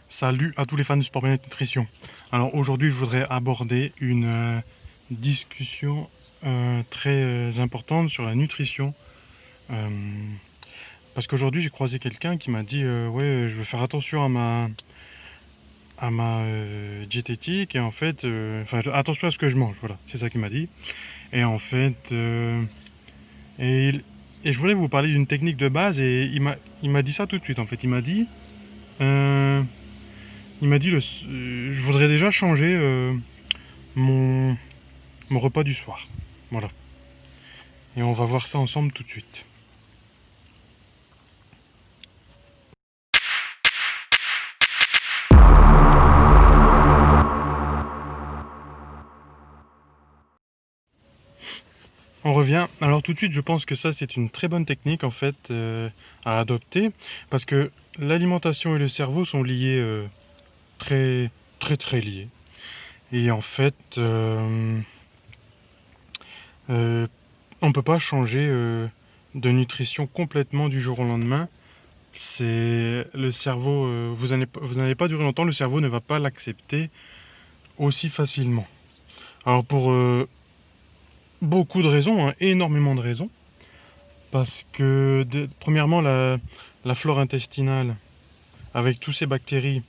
Salut à tous les fans du sport bien-être nutrition. Alors aujourd'hui, je voudrais aborder une discussion très importante sur la nutrition. Euh, Parce qu'aujourd'hui, j'ai croisé quelqu'un qui m'a dit ouais, je veux faire attention à ma diététique et en fait, enfin, attention à ce que je mange. Voilà, c'est ça qu'il m'a dit. Et en fait, et, il- et je voulais vous parler d'une technique de base et il m'a dit ça tout de suite. En fait, euh, il m'a dit je voudrais déjà changer mon mon repas du soir. Voilà. Et on va voir ça ensemble tout de suite. On revient. Alors tout de suite, je pense que ça, c'est une très bonne technique en fait à adopter parce que l'alimentation et le cerveau sont liés très très liés. Et en fait, euh, on peut pas changer de nutrition complètement du jour au lendemain. C'est le cerveau, vous n'allez pas durer longtemps, le cerveau ne va pas l'accepter aussi facilement. Alors pour beaucoup de raisons, hein, énormément de raisons. Parce que, premièrement, la flore intestinale, avec tous ces bactéries,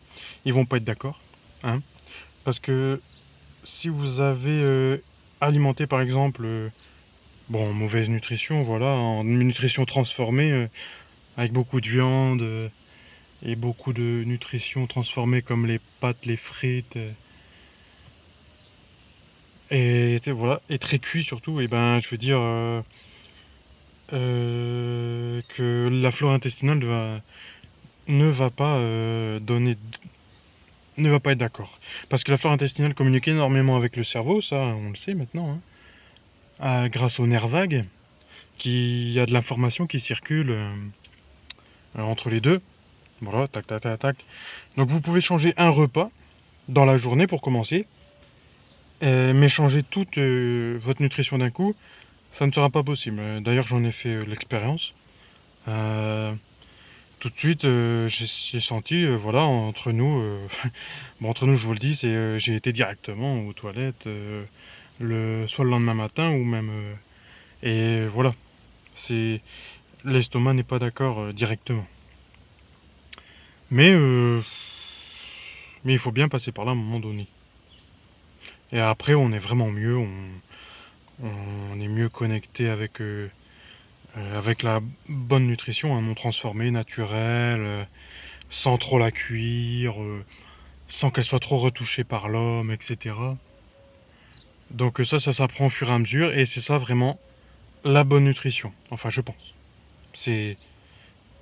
ils vont pas être d'accord. Hein, parce que si vous avez alimenté, par exemple, bon, mauvaise nutrition, voilà, en nutrition transformée, avec beaucoup de viande, et beaucoup de nutrition transformée comme les pâtes, les frites, voilà, et très cuit surtout, et ben, je veux dire que la flore intestinale ne va pas ne va pas être d'accord. Parce que la flore intestinale communique énormément avec le cerveau, ça on le sait maintenant, hein. Grâce au nerf vague, qui a de l'information qui circule entre les deux. Voilà, tac tac tac tac. Donc vous pouvez changer un repas dans la journée pour commencer, mais changer toute votre nutrition d'un coup, ça ne sera pas possible. D'ailleurs j'en ai fait l'expérience. Euh, Tout de suite, j'ai senti, voilà, entre nous, bon, entre nous, je vous le dis, j'ai été directement aux toilettes, soit le lendemain matin ou même, et voilà, c'est l'estomac n'est pas d'accord directement. Mais, euh, mais il faut bien passer par là à un moment donné. Et après, on est vraiment mieux, on est mieux connecté avec la bonne nutrition, un non transformé, naturel, sans trop la cuire, sans qu'elle soit trop retouchée par l'homme, etc. Donc ça s'apprend au fur et à mesure, et c'est ça vraiment la bonne nutrition. Enfin, je pense. C'est,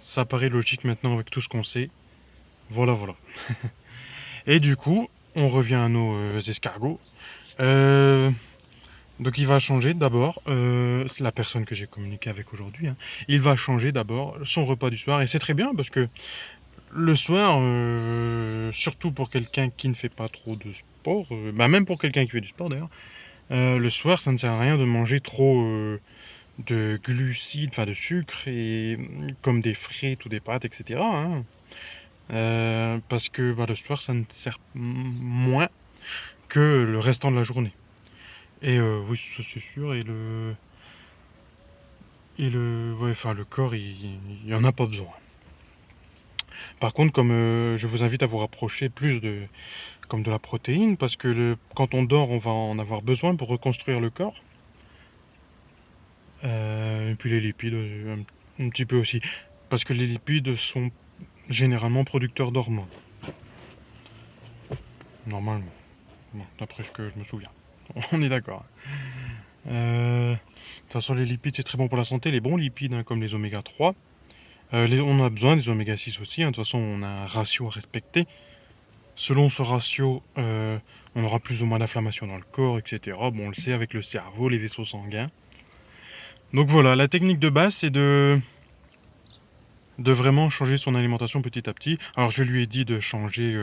ça paraît logique maintenant avec tout ce qu'on sait. Voilà, voilà. Et du coup, on revient à nos escargots. Euh, donc il va changer d'abord, la personne que j'ai communiqué avec aujourd'hui, hein, il va changer d'abord son repas du soir, et c'est très bien parce que le soir, surtout pour quelqu'un qui ne fait pas trop de sport, bah même pour quelqu'un qui fait du sport d'ailleurs, le soir, ça ne sert à rien de manger trop de glucides, enfin de sucre, et comme des frites ou des pâtes, etc., hein. Parce que bah, le soir, ça ne sert moins que le restant de la journée. Et oui, ça c'est sûr. Ouais, enfin, le corps, il en a pas besoin. Par contre, comme je vous invite à vous rapprocher plus comme de la protéine, parce que quand on dort, on va en avoir besoin pour reconstruire le corps. Et puis les lipides, un petit peu aussi. Parce que les lipides sont généralement producteurs d'hormones, normalement. Bon, d'après ce que je me souviens. On est d'accord. De toute façon, les lipides, c'est très bon pour la santé. Les bons lipides, hein, comme les oméga 3. On a besoin des oméga 6 aussi, hein. De toute façon, on a un ratio à respecter. Selon ce ratio, on aura plus ou moins d'inflammation dans le corps, etc. Bon, on le sait avec le cerveau, les vaisseaux sanguins. Donc voilà, la technique de base, c'est de vraiment changer son alimentation petit à petit. Alors je lui ai dit de changer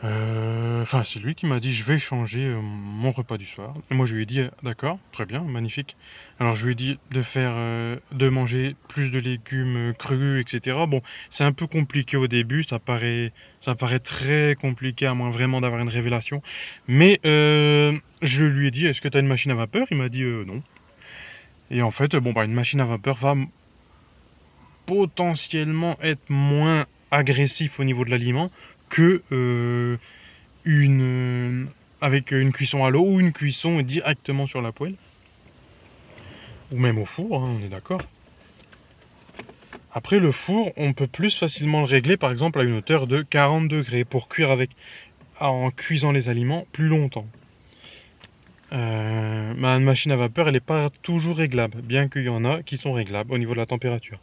Enfin, c'est lui qui m'a dit: «Je vais changer, mon repas du soir» et moi je lui ai dit: «D'accord, très bien, magnifique». Alors je lui ai dit de manger plus de légumes, crus et cetera. Bon, c'est un peu compliqué au début, ça paraît très compliqué à moins vraiment d'avoir une révélation, mais je lui ai dit: «Est-ce que tu as une machine à vapeur?» Il m'a dit: «Non» et en fait, bon, bah, une machine à vapeur va potentiellement être moins agressif au niveau de l'aliment que, une, avec une cuisson à l'eau ou une cuisson directement sur la poêle, ou même au four, hein, on est d'accord. Après le four, on peut plus facilement le régler par exemple à une hauteur de 40 degrés pour cuire en cuisant les aliments plus longtemps. Ma machine à vapeur, elle n'est pas toujours réglable, bien qu'il y en a qui sont réglables au niveau de la température.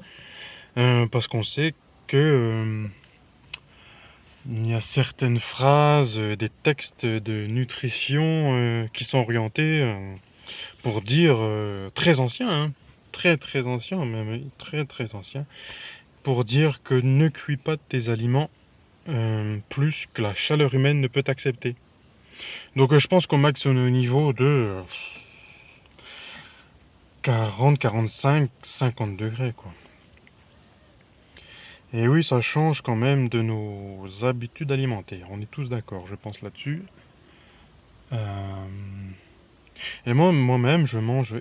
Parce qu'on sait que il y a certaines phrases, des textes de nutrition qui sont orientés pour dire très anciens, hein, très très anciens, même très très anciens, pour dire que ne cuis pas tes aliments plus que la chaleur humaine ne peut accepter. Donc je pense qu'au max on est au niveau de 40, 45, 50 degrés quoi. Et oui, ça change quand même de nos habitudes alimentaires. On est tous d'accord, je pense là-dessus. Euh, Et moi-même, je mange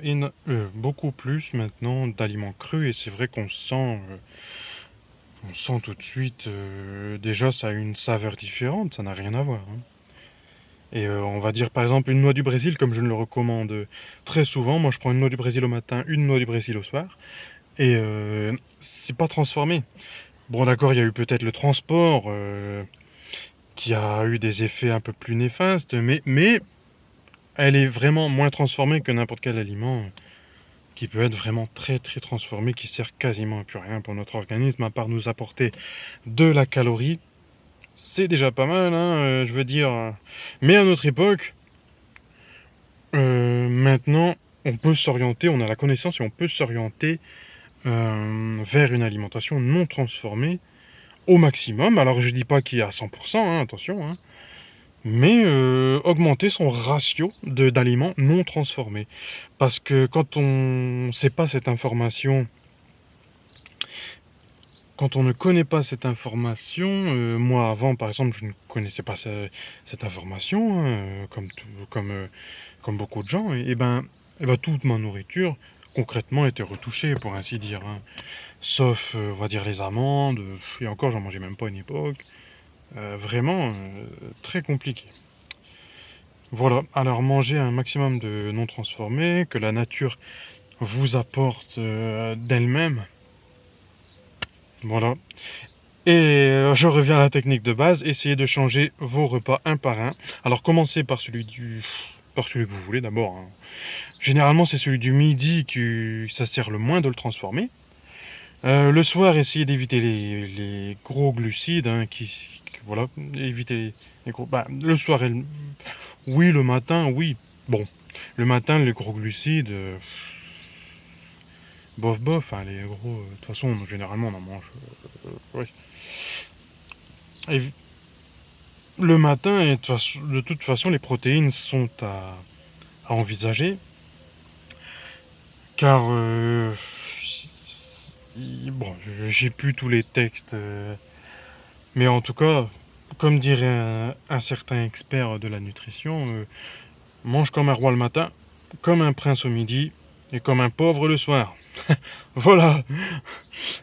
beaucoup plus maintenant d'aliments crus et c'est vrai on sent tout de suite, déjà ça a une saveur différente, ça n'a rien à voir, hein. Et on va dire par exemple une noix du Brésil, comme je ne le recommande très souvent. Moi, je prends une noix du Brésil au matin, une noix du Brésil au soir, et c'est pas transformé. Bon, d'accord, il y a eu peut-être le transport qui a eu des effets un peu plus néfastes, mais elle est vraiment moins transformée que n'importe quel aliment qui peut être vraiment très très transformé, qui sert quasiment à plus rien pour notre organisme, à part nous apporter de la calorie. C'est déjà pas mal, hein, je veux dire. Mais à notre époque, maintenant, on peut s'orienter, on a la connaissance et on peut s'orienter vers une alimentation non transformée au maximum. Alors je dis pas qu'il y a à 100%, hein, attention, hein, mais augmenter son ratio d'aliments non transformés. Parce que quand on ne sait pas cette information, quand on ne connaît pas cette information, moi avant par exemple je ne connaissais pas cette information, hein, comme beaucoup de gens, et ben toute ma nourriture concrètement était retouchée pour ainsi dire, hein. Sauf, on va dire les amandes, et encore j'en mangeais même pas à une époque. Vraiment très compliqué. Voilà, alors mangez un maximum de non transformés, que la nature vous apporte d'elle-même. Voilà. Et je reviens à la technique de base, essayez de changer vos repas un par un. Alors commencez par celui que vous voulez d'abord, hein. Généralement c'est celui du midi que ça sert le moins de le transformer. Le soir, essayez d'éviter les gros glucides, hein, voilà, évitez les gros. Bah, le soir, oui, le matin, oui. Bon, le matin, les gros glucides, bof bof, hein, les gros. De toute façon, généralement, on en mange. Ouais. Et le matin, et de toute façon, les protéines sont à envisager, car bon, j'ai plus tous les textes, mais en tout cas, comme dirait un certain expert de la nutrition, mange comme un roi le matin, comme un prince au midi, et comme un pauvre le soir. Voilà.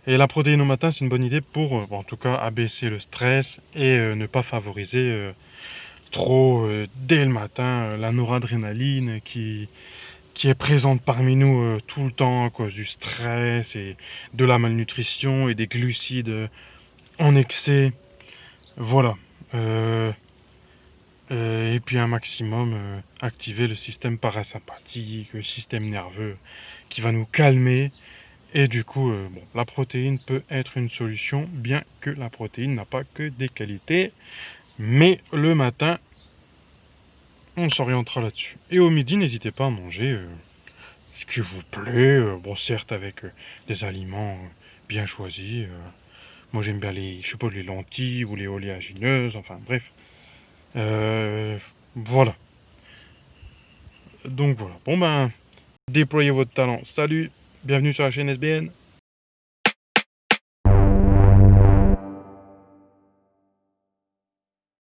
Et la protéine au matin, c'est une bonne idée pour, bon, en tout cas, abaisser le stress et ne pas favoriser trop dès le matin la noradrénaline qui est présente parmi nous tout le temps à cause du stress et de la malnutrition et des glucides en excès. Voilà. Euh, et puis un maximum activer le système parasympathique, le système nerveux qui va nous calmer. Et du coup, bon, la protéine peut être une solution, bien que la protéine n'a pas que des qualités. Mais le matin, on s'orientera là-dessus. Et au midi, n'hésitez pas à manger ce qui vous plaît. Bon, certes, avec des aliments bien choisis. Moi, j'aime bien je sais pas, les lentilles ou les oléagineuses. Enfin, bref. Voilà. Donc voilà. Bon ben, déployez votre talent. Salut, bienvenue sur la chaîne SBN.